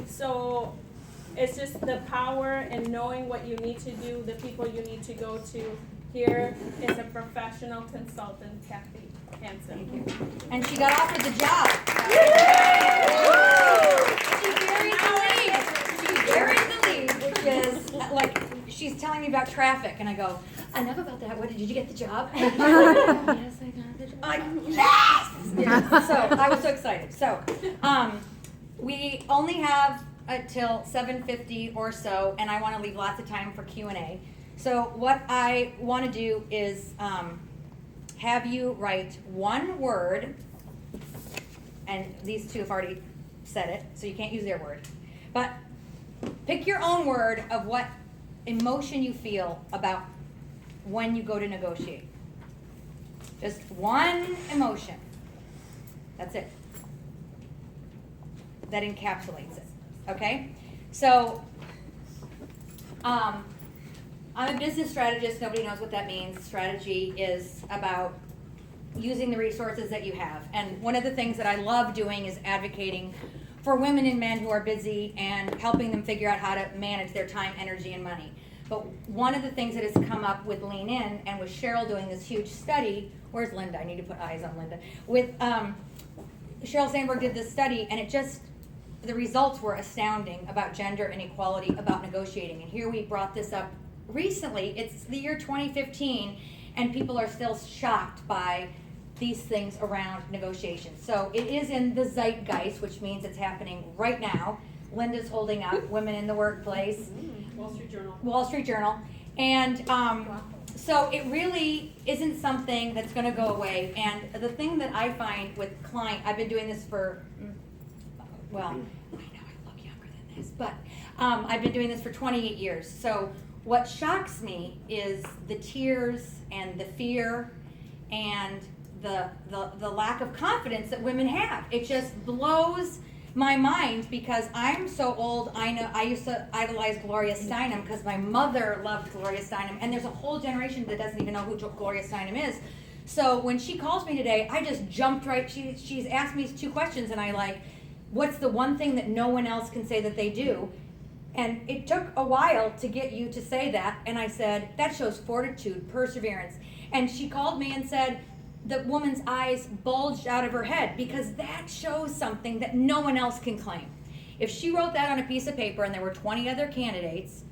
So it's just the power and knowing what you need to do, the people you need to go to. Here is a professional consultant, Kathy Hansen. And she got offered the job. She buried the lead, which is like she's telling me about traffic, and I go, enough about that. What did you get the job? Yes, I got the job. I'm like, yes! Yeah. So I was so excited. So we only have till 7:50 or so, and I want to leave lots of time for Q&A. So what I want to do is have you write one word, and these two have already said it, so you can't use their word. But pick your own word of what emotion you feel about when you go to negotiate. Just one emotion. That's it. That encapsulates it. Okay? So, I'm a business strategist. Nobody knows what that means. Strategy is about using the resources that you have. And one of the things that I love doing is advocating for women and men who are busy and helping them figure out how to manage their time, energy, and money. But one of the things that has come up with Lean In and with Cheryl doing this huge study, where's Linda? I need to put eyes on Linda. With Sheryl Sandberg did this study, and it just, the results were astounding about gender inequality, about negotiating. And here we brought this up recently. It's the year 2015, and people are still shocked by these things around negotiations. So it is in the zeitgeist, which means it's happening right now. Linda's holding up Women in the Workplace. Wall Street Journal. Wall Street Journal. And so it really isn't something that's going to go away. And the thing that I find with clients, I've been doing this for, well, I know I look younger than this, but I've been doing this for 28 years. So what shocks me is the tears and the fear and the lack of confidence that women have. It just blows my mind because I'm so old. I know I used to idolize Gloria Steinem because my mother loved Gloria Steinem, and there's a whole generation that doesn't even know who Gloria Steinem is. So when she calls me today, I just jumped right. She's asked me 2 questions, and I like, what's the one thing that no one else can say that they do? And it took a while to get you to say that, and I said, that shows fortitude, perseverance. And she called me and said, the woman's eyes bulged out of her head because that shows something that no one else can claim. If she wrote that on a piece of paper and there were 20 other candidates,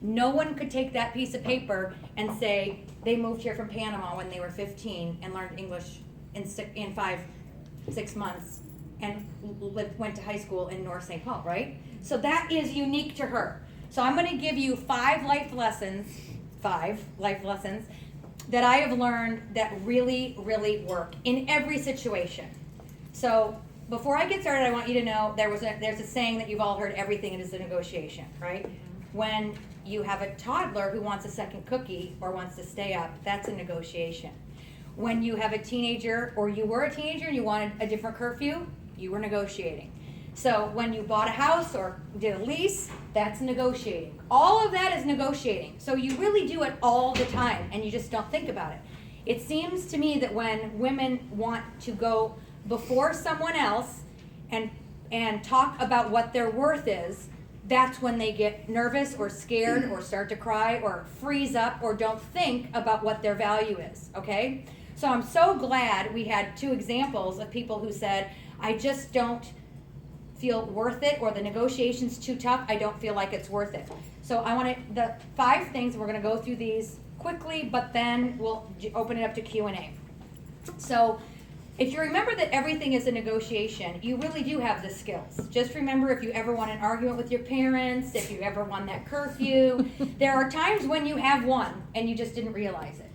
no one could take that piece of paper and say they moved here from Panama when they were 15 and learned English in 5-6 months and went to high school in North St. Paul, right? So that is unique to her. So I'm going to give you 5 life lessons that I have learned that really, really work in every situation. So before I get started, I want you to know there's a saying that you've all heard, everything is a negotiation, right? When you have a toddler who wants a second cookie or wants to stay up, that's a negotiation. When you have a teenager, or you were a teenager and you wanted a different curfew, you were negotiating. So when you bought a house or did a lease, that's negotiating. All of that is negotiating. So you really do it all the time, and you just don't think about it. It seems to me that when women want to go before someone else and talk about what their worth is, that's when they get nervous or scared or start to cry or freeze up or don't think about what their value is, okay? So I'm so glad we had 2 examples of people who said, I just don't feel worth it, or the negotiation's too tough, I don't feel like it's worth it. So I want the 5 things, we're going to go through these quickly, but then we'll open it up to Q&A. So if you remember that everything is a negotiation, you really do have the skills. Just remember, if you ever won an argument with your parents, if you ever won that curfew, there are times when you have won and you just didn't realize it.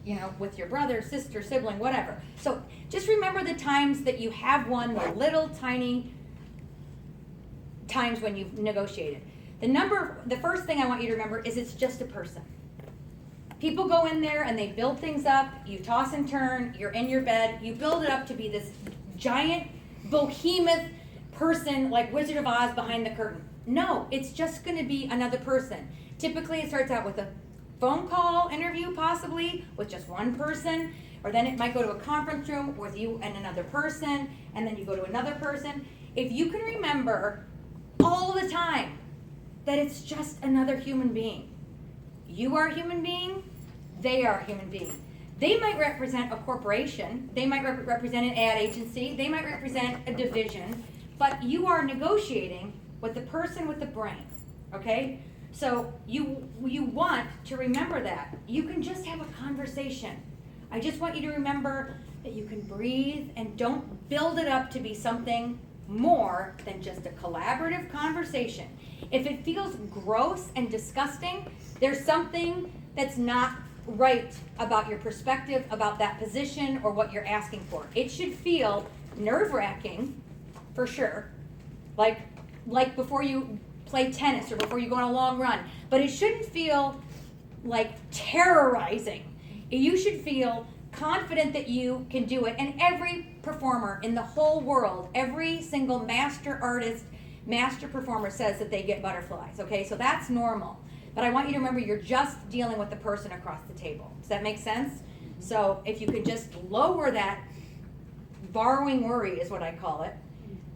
You know, with your brother, sister, sibling, whatever. So just remember the times that you have won, the little tiny times when you've negotiated. The first thing I want you to remember is it's just a person. People go in there and they build things up, you toss and turn, you're in your bed, you build it up to be this giant behemoth person like Wizard of Oz behind the curtain. No, it's just going to be another person. Typically it starts out with a phone call interview, possibly with just one person, or then it might go to a conference room with you and another person, and then you go to another person. if you can remember all the time that it's just another human being. You are a human being, they are a human being. They might represent a corporation, they might represent an ad agency, they might represent a division, but you are negotiating with the person with the brain, okay? So you want to remember that. You can just have a conversation. I just want you to remember that you can breathe and don't build it up to be something more than just a collaborative conversation. If it feels gross and disgusting, there's something that's not right about your perspective about that position or what you're asking for. It should feel nerve-wracking, for sure, like before you play tennis or before you go on a long run, but it shouldn't feel like terrorizing. You should feel confident that you can do it. And every performer in the whole world, every single master artist, master performer says that they get butterflies, okay? So that's normal. But I want you to remember you're just dealing with the person across the table. Does that make sense? So if you could just lower that borrowing worry is what I call it,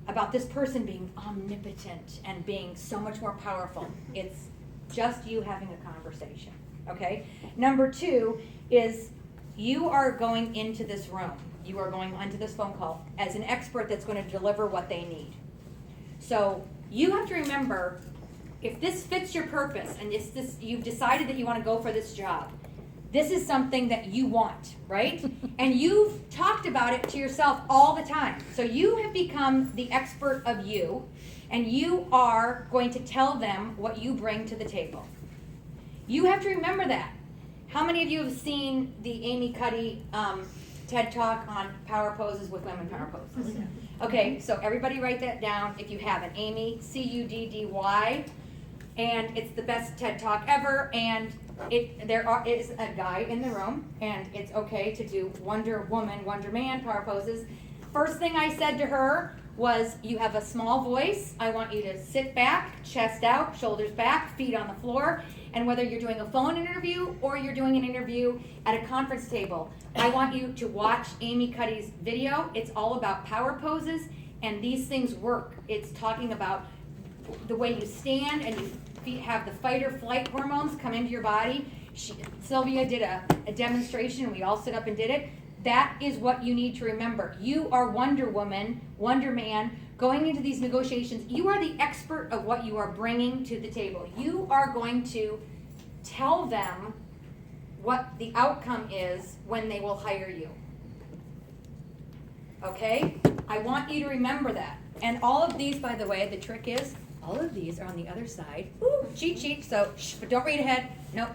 about this person being omnipotent and being so much more powerful. It's just you having a conversation, okay? Number 2 is you are going into this room, you are going onto this phone call as an expert that's going to deliver what they need. So you have to remember, if this fits your purpose and it's this, you've decided that you want to go for this job, this is something that you want, right? And you've talked about it to yourself all the time. So you have become the expert of you, and you are going to tell them what you bring to the table. You have to remember that. How many of you have seen the Amy Cuddy TED Talk on power poses with women power poses? Okay, so everybody write that down if you haven't. Amy, Cuddy, and it's the best TED Talk ever, and there is a guy in the room, and it's okay to do Wonder Woman, Wonder Man power poses. First thing I said to her was, you have a small voice. I want you to sit back, chest out, shoulders back, feet on the floor, and whether you're doing a phone interview or you're doing an interview at a conference table, I want you to watch Amy Cuddy's video. It's all about power poses, and these things work. It's talking about the way you stand and you have the fight or flight hormones come into your body. Sylvia did a demonstration, we all stood up and did it. That is what you need to remember. You are Wonder Woman, Wonder Man, going into these negotiations. You are the expert of what you are bringing to the table. You are going to tell them what the outcome is when they will hire you. Okay? I want you to remember that. And all of these, by the way, the trick is, all of these are on the other side. Ooh, cheat sheet, so but don't read ahead. Nope.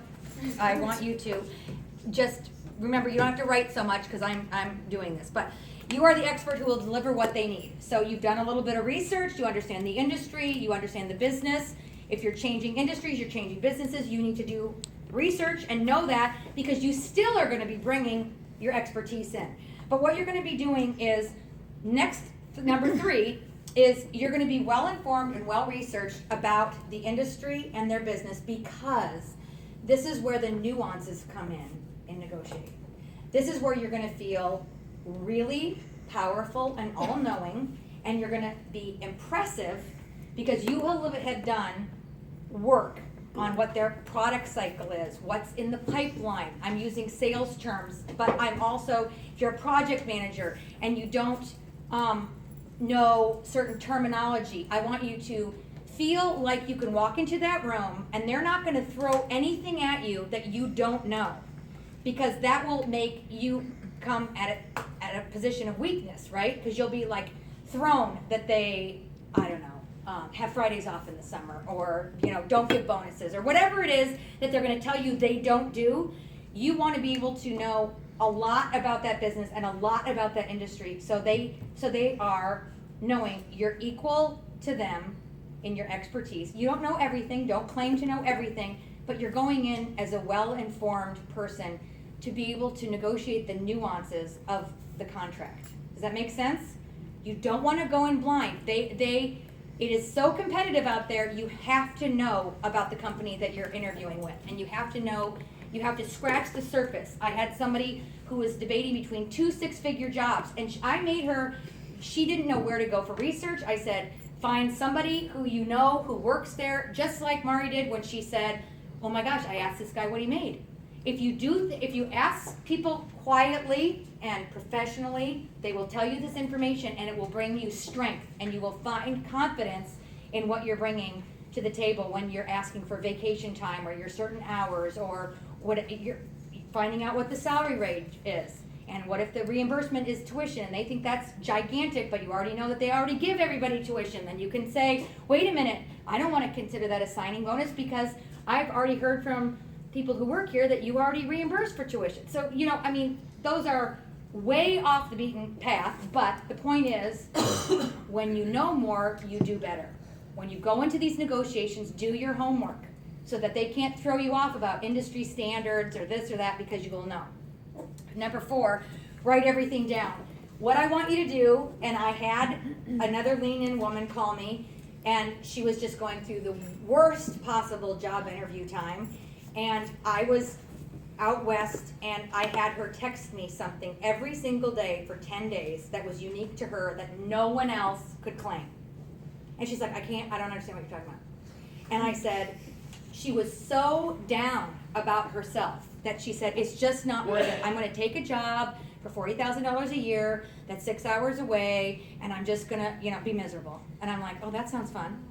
I want you to just remember, you don't have to write so much because I'm doing this, but you are the expert who will deliver what they need. So you've done a little bit of research, you understand the industry, you understand the business. If you're changing industries, you're changing businesses, you need to do research and know that, because you still are going to be bringing your expertise in. But what you're going to be doing is, number 3, is you're going to be well informed and well researched about the industry and their business, because this is where the nuances come in negotiating. This is where you're going to feel really powerful and all-knowing, and you're going to be impressive because you will have done work on what their product cycle is, what's in the pipeline. I'm using sales terms, but I'm also, if you're a project manager and you don't know certain terminology, I want you to feel like you can walk into that room and they're not going to throw anything at you that you don't know, because that will make you come at a position of weakness, right? Because you'll be like thrown that they, I don't know, have Fridays off in the summer, or don't give bonuses, or whatever it is that they're going to tell you they don't do. You want to be able to know a lot about that business and a lot about that industry, so they are knowing you're equal to them in your expertise. You don't know everything, don't claim to know everything, but you're going in as a well-informed person to be able to negotiate the nuances of the contract. Does that make sense? You don't want to go in blind. It is so competitive out there, you have to know about the company that you're interviewing with, and you have to know, you have to scratch the surface. I had somebody who was debating between 2 six-figure jobs, and I made her She didn't know where to go for research. I said, find somebody who you know who works there, just like Mari did when she said, oh my gosh, I asked this guy what he made. If you ask people quietly and professionally, they will tell you this information and it will bring you strength and you will find confidence in what you're bringing to the table when you're asking for vacation time or your certain hours or what you're finding out what the salary range is. And what if the reimbursement is tuition? And they think that's gigantic, but you already know that they already give everybody tuition. Then you can say, wait a minute, I don't want to consider that a signing bonus because I've already heard from people who work here that you already reimbursed for tuition. So, those are way off the beaten path, but the point is, when you know more, you do better. When you go into these negotiations, do your homework so that they can't throw you off about industry standards or this or that because you will know. Number 4, write everything down. What I want you to do, and I had another lean-in woman call me, and she was just going through the worst possible job interview time, and I was out west, and I had her text me something every single day for 10 days that was unique to her that no one else could claim. And she's like, I don't understand what you're talking about. And I said, she was so down about herself that she said, it's just not worth it. I'm going to take a job for $40,000 a year that's 6 hours away, and I'm just going to, be miserable. And I'm like, oh, that sounds fun.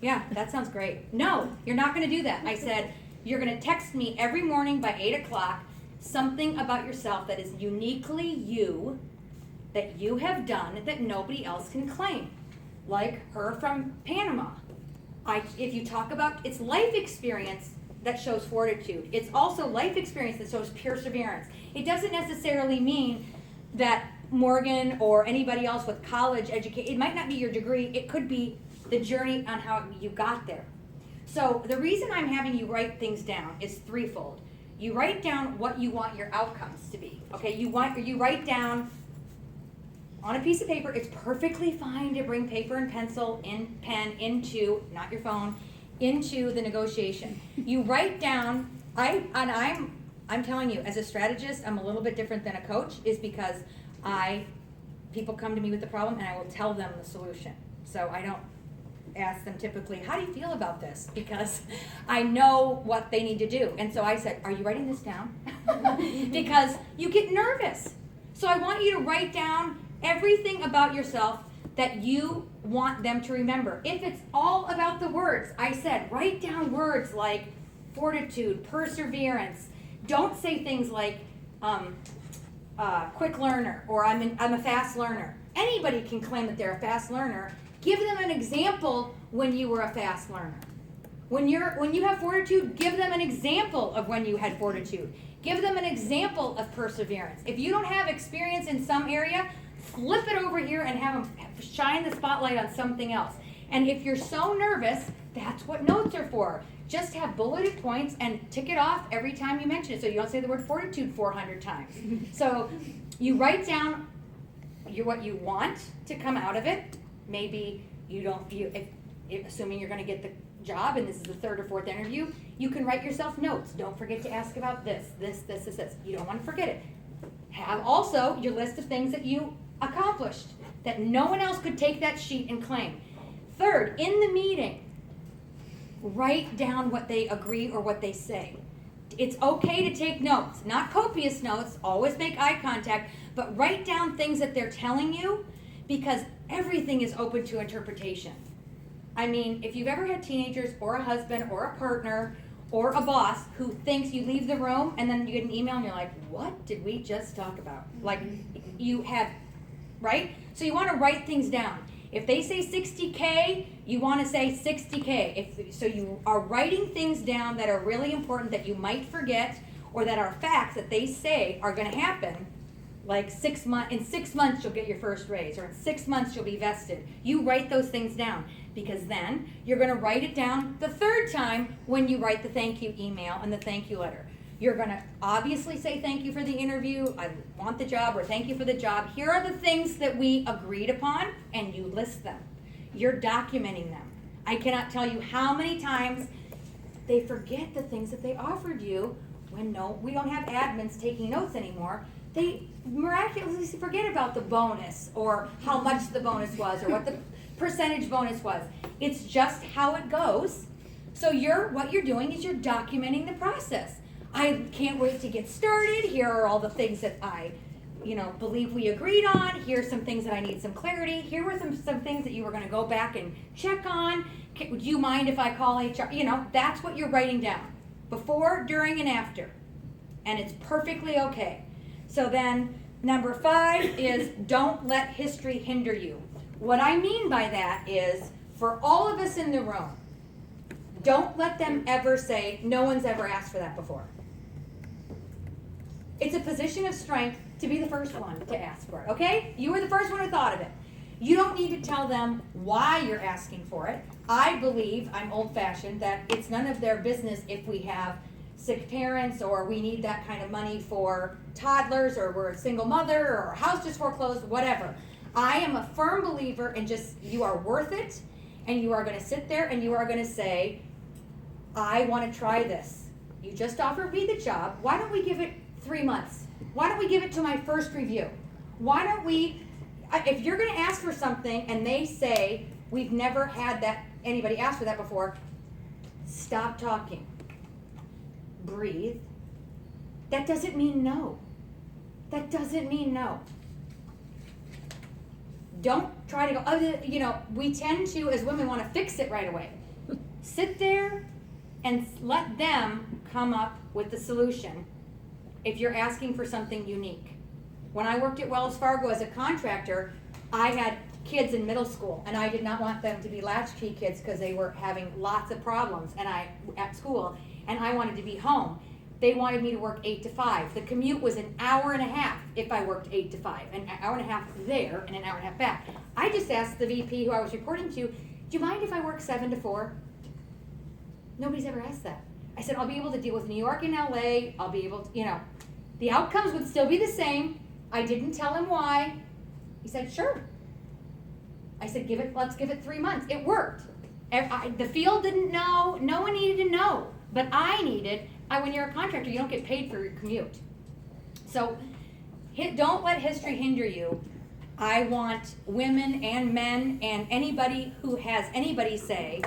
Yeah, that sounds great. No, you're not going to do that. I said, you're going to text me every morning by 8 o'clock something about yourself that is uniquely you, that you have done that nobody else can claim. Like her from Panama. If you talk about, it's life experience that shows fortitude. It's also life experience that shows perseverance. It doesn't necessarily mean that Morgan or anybody else with college education, it might not be your degree, it could be the journey on how you got there. So the reason I'm having you write things down is threefold. You write down what you want your outcomes to be. Okay, you write down on a piece of paper. It's perfectly fine to bring paper and pencil and pen into, not your phone, into the negotiation. You write down, I'm telling you, as a strategist, I'm a little bit different than a coach, is because people come to me with the problem and I will tell them the solution. So I don't ask them typically, how do you feel about this? Because I know what they need to do. And so I said, are you writing this down? Because you get nervous. So I want you to write down everything about yourself that you want them to remember. If it's all about the words, I said, write down words like fortitude, perseverance. Don't say things like quick learner or I'm a fast learner. Anybody can claim that they're a fast learner. Give them an example when you were a fast learner. When you have fortitude, give them an example of when you had fortitude. Give them an example of perseverance. If you don't have experience in some area, flip it over here and have them shine the spotlight on something else. And if you're so nervous, that's what notes are for. Just have bulleted points and tick it off every time you mention it, so you don't say the word fortitude 400 times. So you write down what you want to come out of it. Maybe assuming you're going to get the job and this is the 3rd or 4th interview, you can write yourself notes. Don't forget to ask about this. You don't want to forget it. Have also your list of things that you accomplished, that no one else could take that sheet and claim. 3rd, in the meeting, write down what they agree or what they say. It's okay to take notes, not copious notes, always make eye contact, but write down things that they're telling you, because everything is open to interpretation. I mean, if you've ever had teenagers or a husband or a partner or a boss who thinks you leave the room and then you get an email and you're like, what did we just talk about? Like you have, right? So you want to write things down. If they say 60K, you want to say 60K. So you are writing things down that are really important that you might forget or that are facts that they say are going to happen. Like in 6 months you'll get your first raise, or in 6 months you'll be vested. You write those things down, because then you're going to write it down the 3rd time when you write the thank you email and the thank you letter. You're going to obviously say thank you for the interview, I want the job, or thank you for the job. Here are the things that we agreed upon, and you list them. You're documenting them. I cannot tell you how many times they forget the things that they offered you when we don't have admins taking notes anymore. they miraculously forget about the bonus or how much the bonus was or what the percentage bonus was. It's just how it goes. So what you're doing is you're documenting the process. I can't wait to get started. Here are all the things that I believe we agreed on. Here's some things that I need some clarity. Here were some things that you were going to go back and check on. Do you mind if I call HR? That's what you're writing down. Before, during, and after. And it's perfectly okay. So then, number 5 is don't let history hinder you. What I mean by that is, for all of us in the room, don't let them ever say, no one's ever asked for that before. It's a position of strength to be the first one to ask for it, okay? You were the first one who thought of it. You don't need to tell them why you're asking for it. I believe, I'm old-fashioned, that it's none of their business if we have sick parents or we need that kind of money for toddlers or we're a single mother or our house just foreclosed, whatever. I am a firm believer in just, you are worth it, and you are going to sit there and you are going to say, I want to try this. You just offered me the job. Why don't we give it 3 months? Why don't we give it to my first review? Why don't we, if you're going to ask for something and they say, we've never had anybody ask for that before, stop talking. Breathe. That doesn't mean no. That doesn't mean no. Don't try to go, we tend to, as women, want to fix it right away. Sit there and let them come up with the solution if you're asking for something unique. When I worked at Wells Fargo as a contractor, I had kids in middle school, and I did not want them to be latchkey kids because they were having lots of problems at school, and I wanted to be home. They wanted me to work 8 to 5. The commute was an hour and a half if I worked 8 to 5, an hour and a half there and an hour and a half back. I just asked the VP who I was reporting to, do you mind if I work 7 to 4? Nobody's ever asked that. I said, I'll be able to deal with New York and LA. I'll be able to, the outcomes would still be the same. I didn't tell him why. He said, sure. I said, let's give it 3 months. It worked. The field didn't know. No one needed to know. But I needed. When you're a contractor, you don't get paid for your commute. So don't let history hinder you. I want women and men and anybody who has anybody say,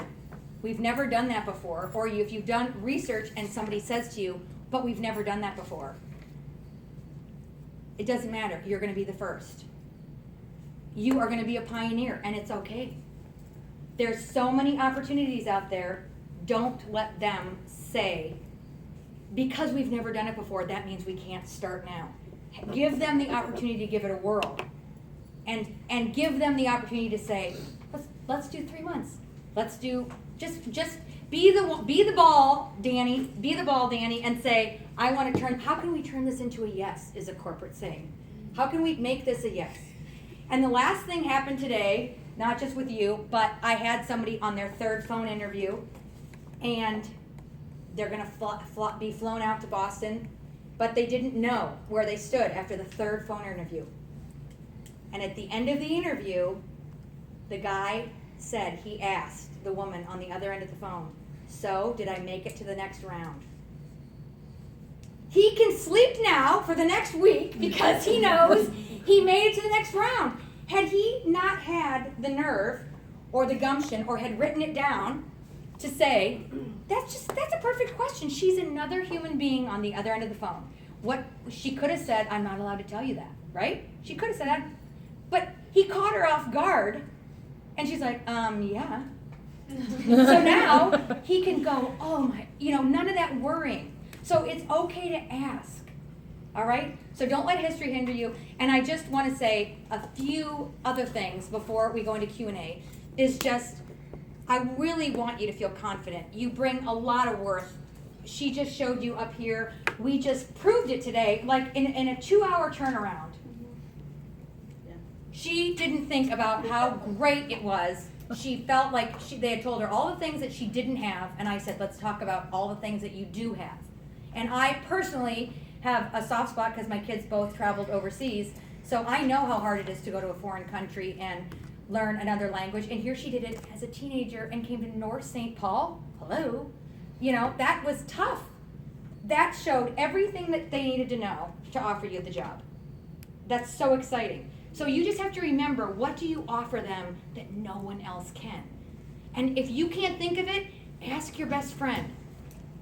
we've never done that before. Or if you've done research and somebody says to you, but we've never done that before. It doesn't matter. You're going to be the first. You are going to be a pioneer, and it's okay. There's so many opportunities out there. Don't let them say, because we've never done it before, that means we can't start now. Give them the opportunity to give it a whirl. And give them the opportunity to say, let's do 3 months. Let's do, just be the ball, Danny. Be the ball, Danny, and say, how can we turn this into a yes, is a corporate saying. How can we make this a yes? And the last thing happened today, not just with you, but I had somebody on their 3rd phone interview, and they're going to be flown out to Boston, but they didn't know where they stood after the 3rd phone interview. And at the end of the interview, the guy said, he asked the woman on the other end of the phone, so did I make it to the next round? He can sleep now for the next week because he knows he made it to the next round. Had he not had the nerve or the gumption or had written it down to say, that's a perfect question. She's another human being on the other end of the phone. What she could have said, I'm not allowed to tell you that, right? She could have said that. But he caught her off guard, and she's like, yeah. So now he can go, oh my, none of that worrying. So it's okay to ask, all right? So don't let history hinder you. And I just want to say a few other things before we go into Q&A, is just, I really want you to feel confident. You bring a lot of worth. She just showed you up here. We just proved it today, like in a 2-hour turnaround. She didn't think about how great it was. She felt like they had told her all the things that she didn't have, and I said, let's talk about all the things that you do have. And I personally have a soft spot because my kids both traveled overseas, so I know how hard it is to go to a foreign country and learn another language. And here she did it as a teenager and came to North St. Paul. Hello. That was tough. That showed everything that they needed to know to offer you the job. That's so exciting. So you just have to remember, what do you offer them that no one else can? And if you can't think of it, ask your best friend.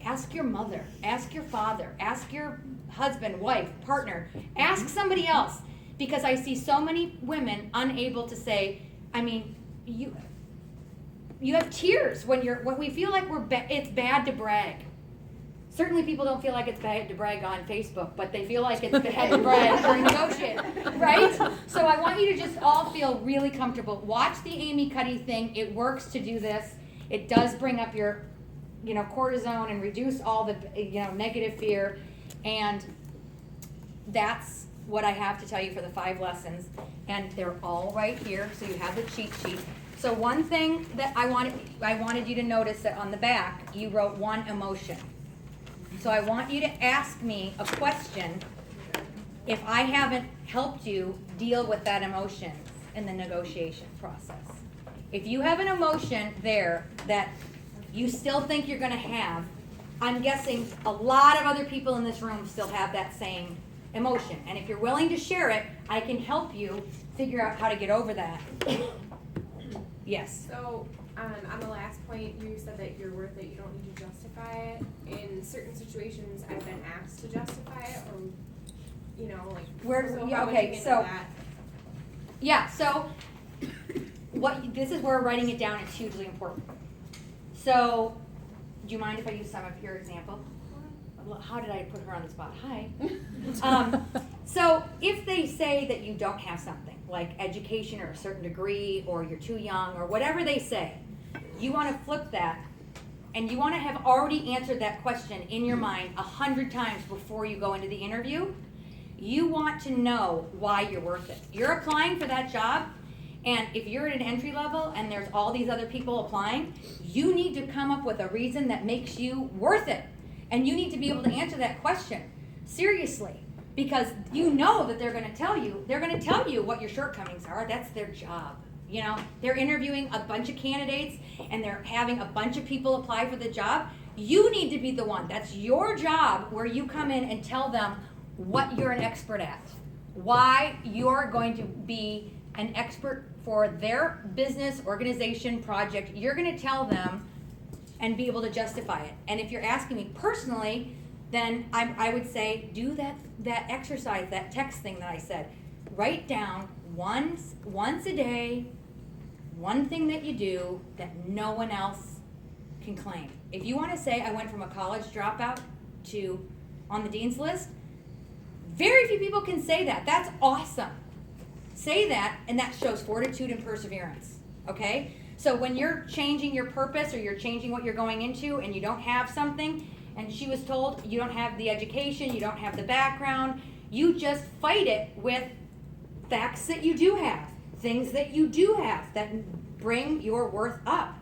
Ask your mother, ask your father, ask your husband, wife, partner, ask somebody else. Because I see so many women unable to say, I mean, you have tears when we feel like it's bad to brag. Certainly people don't feel like it's bad to brag on Facebook, but they feel like it's bad to brag during negotiating, right? So I want you to just all feel really comfortable. Watch the Amy Cuddy thing. It works to do this. It does bring up your cortisone and reduce all the, negative fear. And that's what I have to tell you for the 5 lessons. And they're all right here, so you have the cheat sheet. So one thing that I wanted you to notice that on the back, you wrote 1 emotion. So I want you to ask me a question if I haven't helped you deal with that emotion in the negotiation process. If you have an emotion there that you still think you're gonna have, I'm guessing a lot of other people in this room still have that same emotion. And if you're willing to share it, I can help you figure out how to get over that. Yes. So, on the last point, you said that you're worth it, you don't need to justify it. In certain situations, I've been asked to justify it, or, so how would you handle that? Yeah, so this is where writing it down is hugely important. So, do you mind if I use some of your example? How did I put her on the spot? Hi. So if they say that you don't have something, like education or a certain degree, or you're too young, or whatever they say, you want to flip that, and you want to have already answered that question in your mind 100 times before you go into the interview. You want to know why you're worth it. You're applying for that job, and if you're at an entry level and there's all these other people applying, you need to come up with a reason that makes you worth it. And you need to be able to answer that question seriously, because you know that they're going to tell you what your shortcomings are. That's their job. They're interviewing a bunch of candidates and they're having a bunch of people apply for the job. You need to be the one. That's your job, where you come in and tell them what you're an expert at, why you're going to be an expert for their business, organization, project. You're going to tell them and be able to justify it. And if you're asking me personally, then I would say do that exercise, that text thing that I said. Write down once a day, one thing that you do that no one else can claim. If you want to say I went from a college dropout to on the dean's list, very few people can say that. That's awesome. Say that, and that shows fortitude and perseverance. Okay? So when you're changing your purpose, or you're changing what you're going into, and you don't have something, and she was told you don't have the education, you don't have the background, you just fight it with facts that you do have, things that you do have that bring your worth up.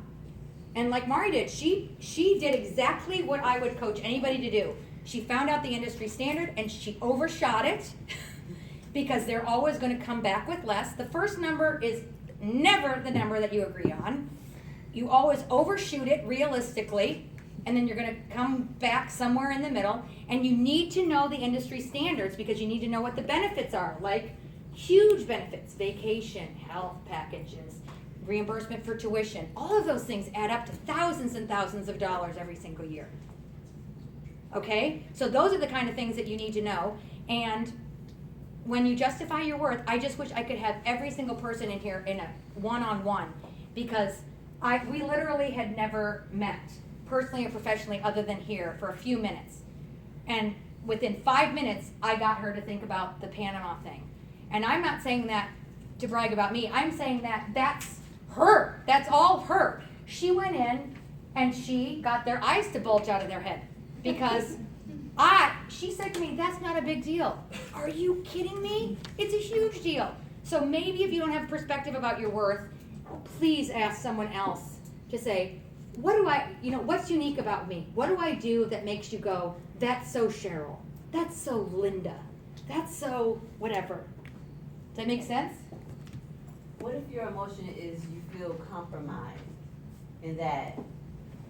And like Mari did, she did exactly what I would coach anybody to do. She found out the industry standard and she overshot it because they're always going to come back with less. The first number is never the number that you agree on. You always overshoot it realistically, and then you're going to come back somewhere in the middle. And you need to know the industry standards because you need to know what the benefits are, like huge benefits, vacation, health packages, reimbursement for tuition. All of those things add up to thousands and thousands of dollars every single year. Okay? So those are the kind of things that you need to know. And when you justify your worth, I just wish I could have every single person in here in a one-on-one, because we literally had never met personally or professionally other than here for a few minutes. And within 5 minutes, I got her to think about the Panama thing. And I'm not saying that to brag about me. I'm saying that that's her. That's all her. She went in and she got their eyes to bulge out of their head because she said to me, that's not a big deal. Are you kidding me? It's a huge deal. So maybe if you don't have perspective about your worth, please ask someone else to say, what's unique about me? What do I do that makes you go, that's so Cheryl, that's so Linda, that's so whatever. Does that make sense? What if your emotion is you feel compromised in that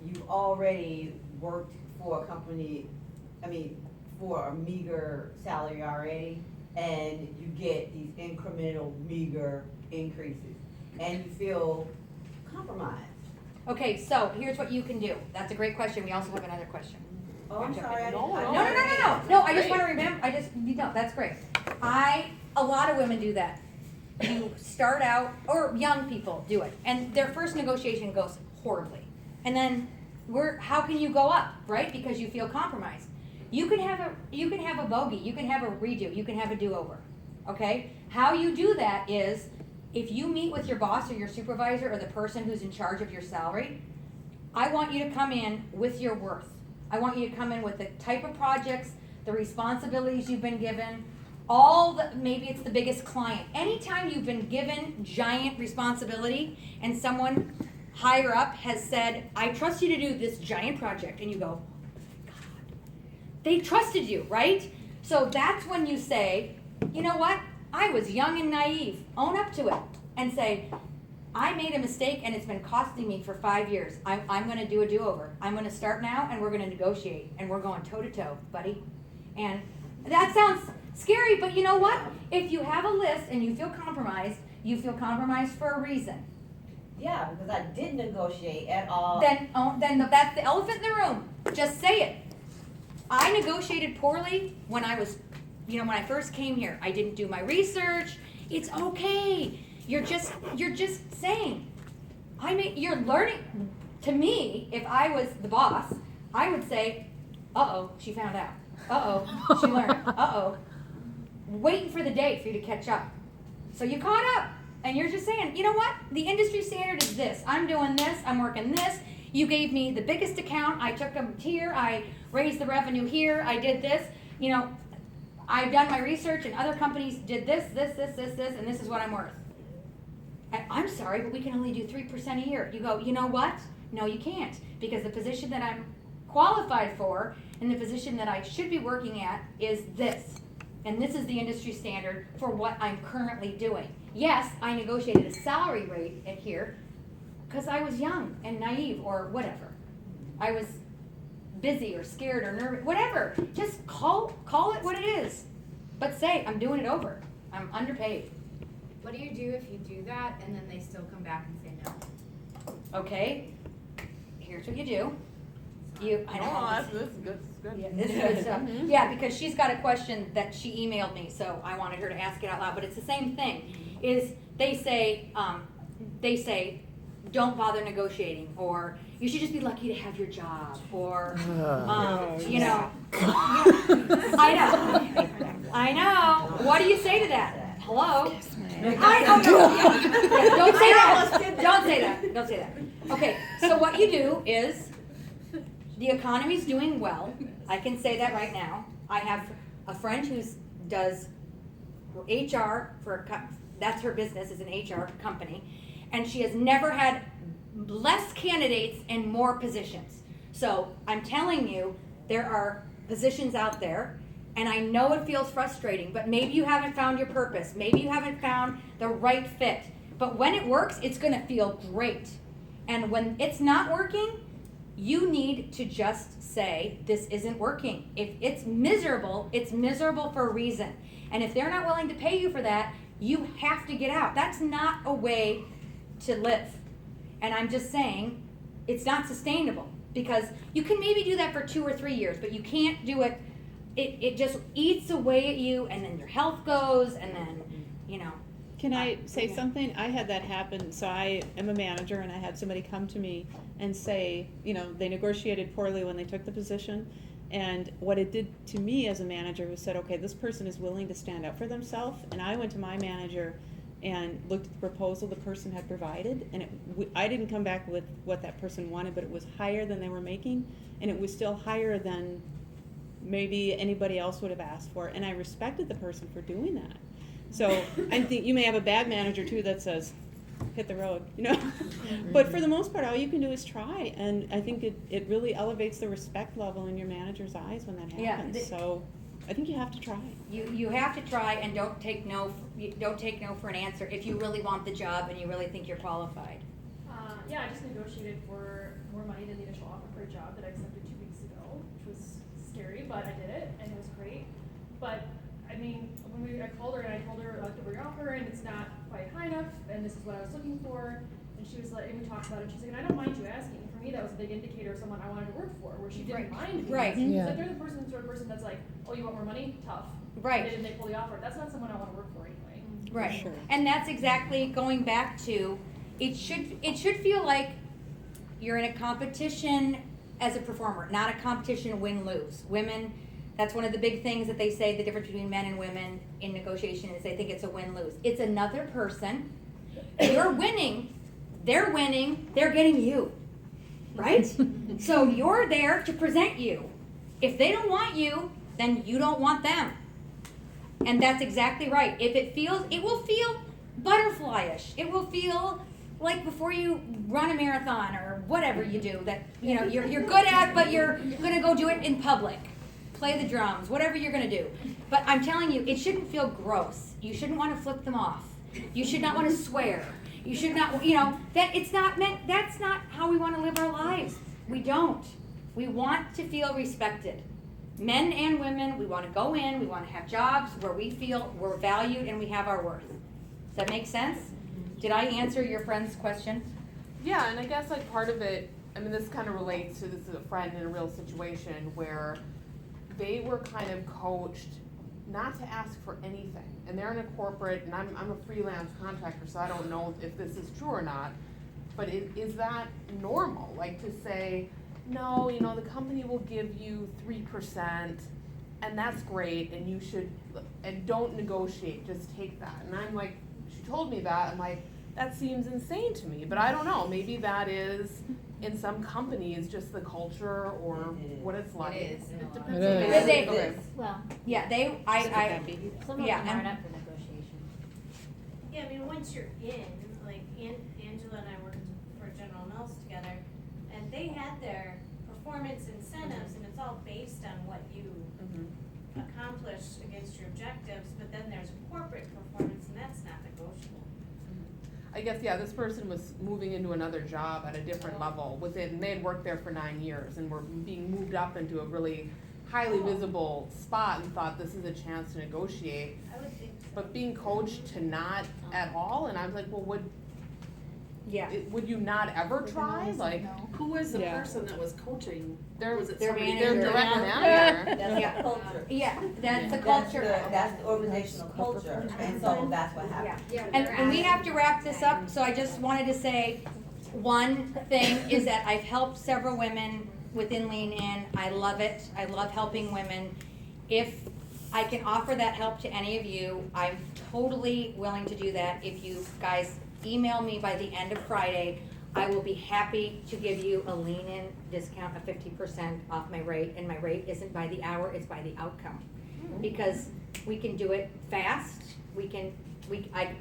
you've already worked for a company, for a meager salary already, and you get these incremental meager increases, and you feel compromised. Okay, so here's what you can do. That's a great question. We also have another question. Oh, I'm sorry, I didn't. No, I just want to remember, that's great. A lot of women do that. You start out, or young people do it, and their first negotiation goes horribly. And then how can you go up, right? Because you feel compromised. You can have a bogey, you can have a redo, you can have a do-over, okay? How you do that is, if you meet with your boss or your supervisor or the person who's in charge of your salary, I want you to come in with your worth. I want you to come in with the type of projects, the responsibilities you've been given, maybe it's the biggest client. Anytime you've been given giant responsibility and someone higher up has said, I trust you to do this giant project, and you go, oh my God. They trusted you, right? So that's when you say, you know what? I was young and naive. Own up to it and say, I made a mistake and it's been costing me for 5 years. I'm going to do a do-over. I'm going to start now and we're going to negotiate and we're going toe-to-toe, buddy. And that sounds scary, but you know what? If you have a list and you feel compromised for a reason. Yeah, because I didn't negotiate at all. Then that's the elephant in the room. Just say it. I negotiated poorly when when I first came here. I didn't do my research. It's okay. You're just saying. You're learning. To me, if I was the boss, I would say, uh-oh, she found out. Uh-oh, she learned. Uh-oh. Waiting for the day for you to catch up. So you caught up. And you're just saying, you know what? The industry standard is this. I'm doing this. I'm working this. You gave me the biggest account. I took them here. I raised the revenue here. I did this. You know, I've done my research and other companies did this, and this is what I'm worth. I'm sorry, but we can only do 3% a year. You go, you know what? No, you can't. Because the position that I'm qualified for and the position that I should be working at is this. And this is the industry standard for what I'm currently doing. Yes, I negotiated a salary rate at here because I was young and naive or whatever. I was busy or scared or nervous, whatever. Just call it what it is. But say, I'm doing it over. I'm underpaid. What do you do if you do that and then they still come back and say no? Okay, here's what you do. I know. Oh, this is good. Yeah, this is good stuff. Yeah, because she's got a question that she emailed me, so I wanted her to ask it out loud. But it's the same thing. Is they say, don't bother negotiating, or you should just be lucky to have your job, or you know. I know. What do you say to that? Hello. I know. Yeah, don't say that. Don't say that. Don't say that. Okay. So what you do is. The economy's doing well. I can say that right now. I have a friend who does HR that's her business, is an HR company, and she has never had less candidates and more positions. So I'm telling you, there are positions out there, and I know it feels frustrating, but maybe you haven't found your purpose. Maybe you haven't found the right fit. But when it works, it's gonna feel great. And when it's not working, you need to just say, this isn't working. If it's miserable for a reason. And if they're not willing to pay you for that, you have to get out. That's not a way to live. And I'm just saying, it's not sustainable. Because you can maybe do that for 2 or 3 years, but you can't do it. It just eats away at you, and then your health goes, and then, you know. Can I say something? I had that happen. So I am a manager, and I had somebody come to me and say, you know, they negotiated poorly when they took the position. And what it did to me as a manager was said, okay, this person is willing to stand up for themselves. And I went to my manager and looked at the proposal the person had provided. And I didn't come back with what that person wanted, but it was higher than they were making. And it was still higher than maybe anybody else would have asked for. And I respected the person for doing that. So I think you may have a bad manager too that says, hit the road, you know. But for the most part, all you can do is try. And I think it really elevates the respect level in your manager's eyes when that happens. Yeah, so I think you have to try. You have to try, and don't take no for an answer if you really want the job and you really think you're qualified. Yeah, I just negotiated for more money than the initial offer for a job that I accepted 2 weeks ago, which was scary, but I did it, and it was great. But I mean, I called her and I told her, I looked over your offer and it's not quite high enough, and this is what I was looking for. And she was like, and we talked about it, she's like, and I don't mind you asking. For me, that was a big indicator of someone I wanted to work for, where she didn't mind me. Right. It's Yeah. like, they're the sort of person that's like, oh, you want more money? Tough. Right. And they pull the offer. That's not someone I wanna work for anyway. Right, Sure. and that's exactly going back to, it should feel like you're in a competition as a performer, not a competition win-lose. Women, that's one of the big things that they say, the difference between men and women in negotiation is they think it's a win-lose. It's another person, you're winning, they're getting you, right? So you're there to present you. If they don't want you, then you don't want them. And that's exactly right. If it will feel butterflyish. It will feel like before you run a marathon or whatever you do that, you know, you're good at, but you're gonna go do it in public. Play the drums, whatever you're gonna do. But I'm telling you, it shouldn't feel gross. You shouldn't wanna flip them off. You should not wanna swear. You should not, you know, that's not how we wanna live our lives. We don't. We want to feel respected. Men and women, we want to go in, we want to have jobs where we feel we're valued and we have our worth. Does that make sense? Did I answer your friend's question? Yeah, and I guess like part of it, I mean, this kind of relates to this is a friend in a real situation where they were kind of coached not to ask for anything. And they're in a corporate, and I'm a freelance contractor, so I don't know if this is true or not. But is that normal? Like to say, no, you know, the company will give you 3%, and that's great, and you should, and don't negotiate, just take that. And I'm like, she told me that, I'm like, that seems insane to me, but I don't know, maybe that is, in some companies, just the culture or what it's like. It is. It depends It on is. the- They- Okay. Well, Yeah, some of Yeah, them and- aren't up for negotiation. Yeah, I mean, once you're in, like Angela and I worked for General Mills together, and they had their performance incentives, and it's all based on what you Mhm. accomplish against your objectives, but then there's corporate performance, and that's not negotiable. I guess, yeah, this person was moving into another job at a different level within, they had worked there for 9 years and were being moved up into a really highly visible spot and thought this is a chance to negotiate. I would think so. But being coached to not at all, and I was like, well, yeah. would you not ever try? Like, Who was the Yeah. person that was coaching? their, Was it Their somebody? their manager. direct manager. That's Yeah. the culture. Yeah, that's the That's culture. that's the organizational culture, and so that's what happened. Yeah. And we have to wrap this up, so I just wanted to say, one thing is that I've helped several women within Lean In. I love it. I love helping women. If I can offer that help to any of you, I'm totally willing to do that. If you guys email me by the end of Friday, I will be happy to give you a Lean In discount of 50% off my rate, and my rate isn't by the hour, it's by the outcome. Because we can do it fast, I